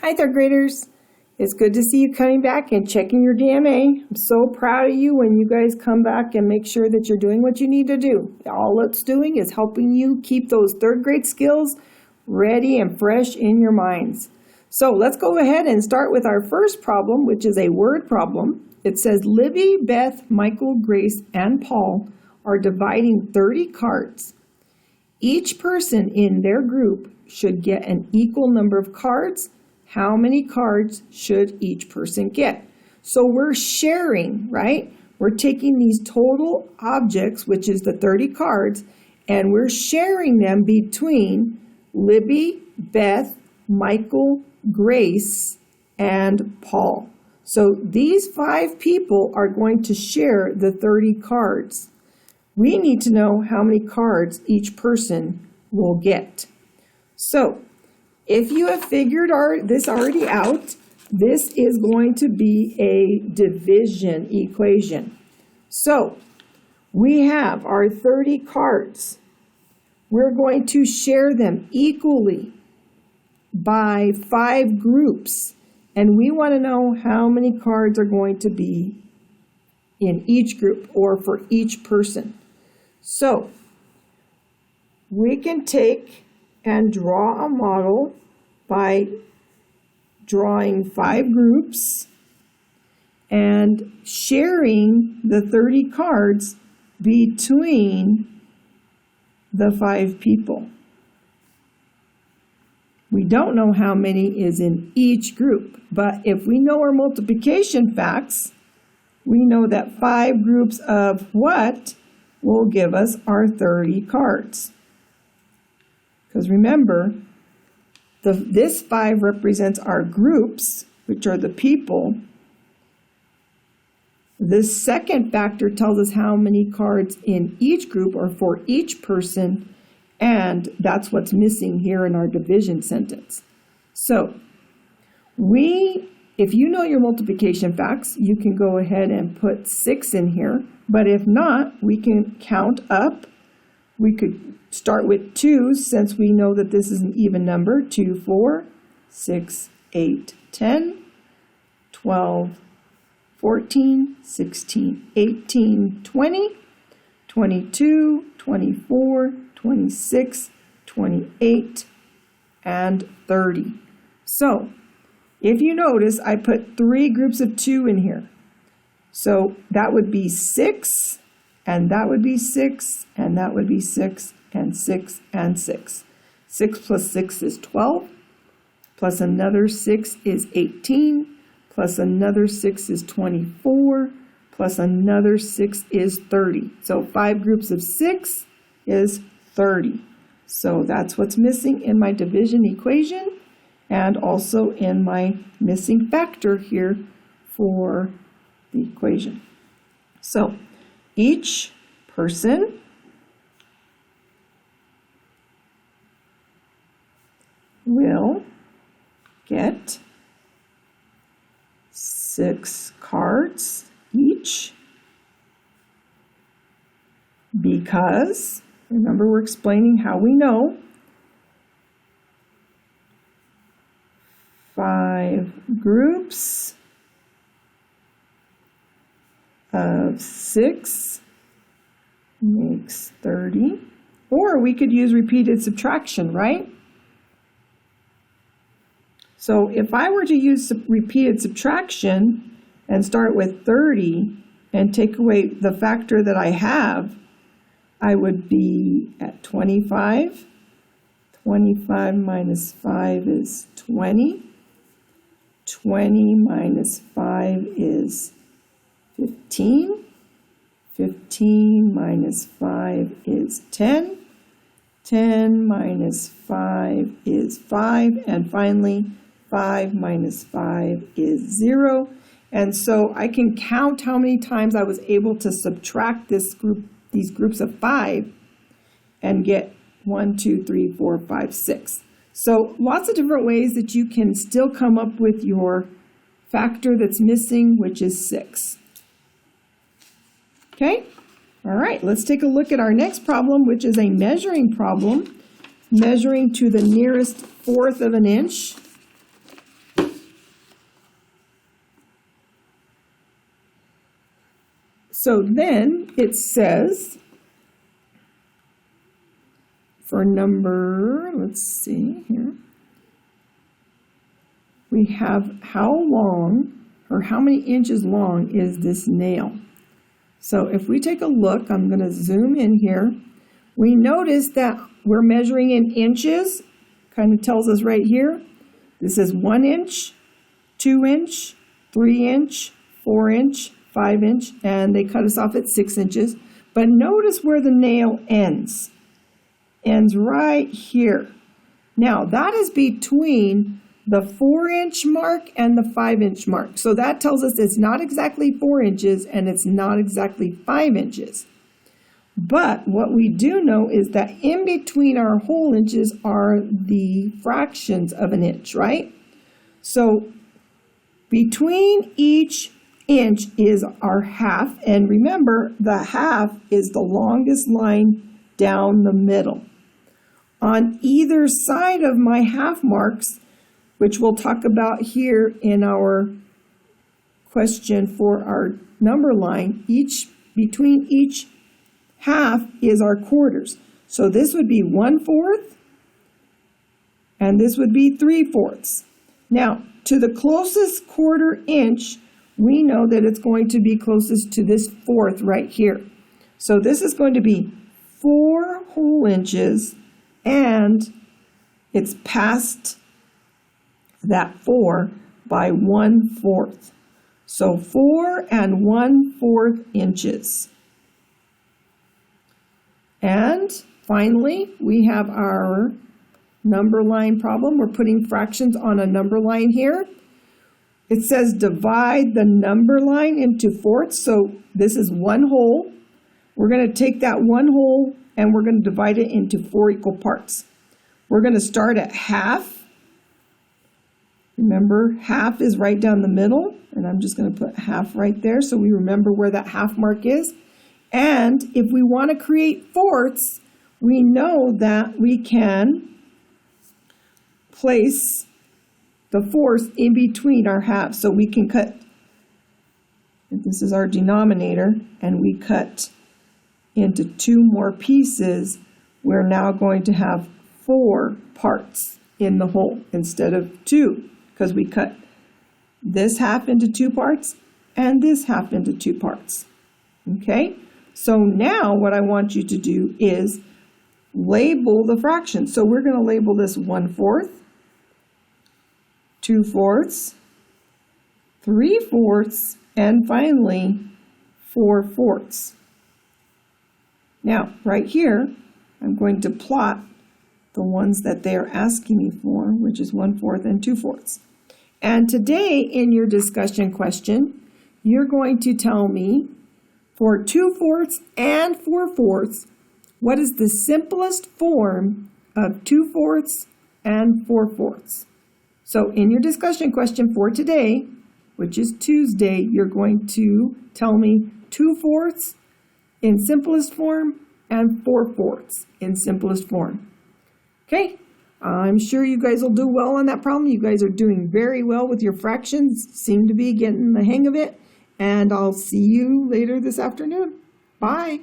Hi, third graders. It's good to see you coming back and checking your DMA. I'm so proud of you when you guys come back and make sure that you're doing what you need to do. All it's doing is helping you keep those third grade skills ready and fresh in your minds. So let's go ahead and start with our first problem, which is a word problem. It says Libby, Beth, Michael, Grace, and Paul are dividing 30 cards. Each person in their group should get an equal number of cards. How many cards should each person get? So we're sharing, right? We're taking these total objects, which is the 30 cards, and we're sharing them between Libby, Beth, Michael, Grace, and Paul. So these 5 people are going to share the 30 cards. We need to know how many cards each person will get. So if you have figured this already out, this is going to be a division equation. So we have our 30 cards. We're going to share them equally by 5 groups. And we want to know how many cards are going to be in each group or for each person. So we can take and draw a model by drawing 5 groups and sharing the 30 cards between the 5 people. We don't know how many is in each group, but if we know our multiplication facts, we know that 5 groups of what will give us our 30 cards. Because remember, this 5 represents our groups, which are the people. This second factor tells us how many cards in each group or for each person, and that's what's missing here in our division sentence. So if you know your multiplication facts, you can go ahead and put 6 in here, but if not, we can count up. We could start with 2 since we know that this is an even number. 2, 4, 6, 8, 10, 12, 14, 16, 18, 20, 22, 24, 26, 28, and 30. So if you notice, I put 3 groups of 2 in here. So that would be 6, and that would be 6, and that would be 6, and 6, and 6. 6 plus 6 is 12, plus another 6 is 18, plus another 6 is 24, plus another 6 is 30. So 5 groups of 6 is 30. So that's what's missing in my division equation and also in my missing factor here for the equation. So each person will get 6 cards each because, remember, we're explaining how we know 5 groups of 6 makes 30. Or we could use repeated subtraction, right? So if I were to use repeated subtraction and start with 30 and take away the factor that I have, I would be at 25. 25 minus 5 is 20. 20 minus 5 is 15. 15 minus 5 is 10. 10 minus 5 is 5. And finally, 5 minus 5 is 0. And so I can count how many times I was able to subtract these groups of 5 and get 1, 2, 3, 4, 5, 6. So lots of different ways that you can still come up with your factor that's missing, which is 6. Okay? All right, let's take a look at our next problem, which is a measuring problem, measuring to the nearest 1/4 of an inch. So then it says, for number, let's see here, we have how long or how many inches long is this nail. So if we take a look, I'm going to zoom in here. We notice that we're measuring in inches, kind of tells us right here. This is 1 inch, 2 inch, 3 inch, 4 inch, 5 inch, and they cut us off at 6 inches. But notice where the nail ends. Ends right here. Now that is between the 4-inch mark and the 5-inch mark. So that tells us it's not exactly 4 inches and it's not exactly 5 inches. But what we do know is that in between our whole inches are the fractions of an inch, right? So between each inch is our half. And remember, the half is the longest line down the middle. On either side of my half marks, which we'll talk about here in our question for our number line, between each half is our quarters. So this would be 1/4, and this would be 3/4. Now, to the closest quarter inch, we know that it's going to be closest to this 1/4 right here. So this is going to be 4 whole inches, and it's past that 4 by 1/4. So 4 1/4 inches. And finally, we have our number line problem. We're putting fractions on a number line here. It says divide the number line into fourths. So this is 1 whole. We're going to take that 1 whole and we're going to divide it into 4 equal parts. We're going to start at half. Remember, half is right down the middle, and I'm just going to put half right there so we remember where that half mark is. And if we want to create fourths, we know that we can place the fourths in between our halves. So we can cut, if this is our denominator, and we cut into 2 more pieces, we're now going to have 4 parts in the whole instead of 2, because we cut this half into 2 parts and this half into 2 parts. Okay? So now what I want you to do is label the fractions. So we're going to label this 1/4, 2/4, 3/4, and finally 4/4. Now, right here, I'm going to plot the ones that they are asking me for, which is 1/4 and 2/4. And today in your discussion question, you're going to tell me for 2/4 and 4/4, what is the simplest form of 2/4 and 4/4? So in your discussion question for today, which is Tuesday, you're going to tell me 2/4 in simplest form and 4/4 in simplest form. Okay, I'm sure you guys will do well on that problem. You guys are doing very well with your fractions, seem to be getting the hang of it, and I'll see you later this afternoon. Bye.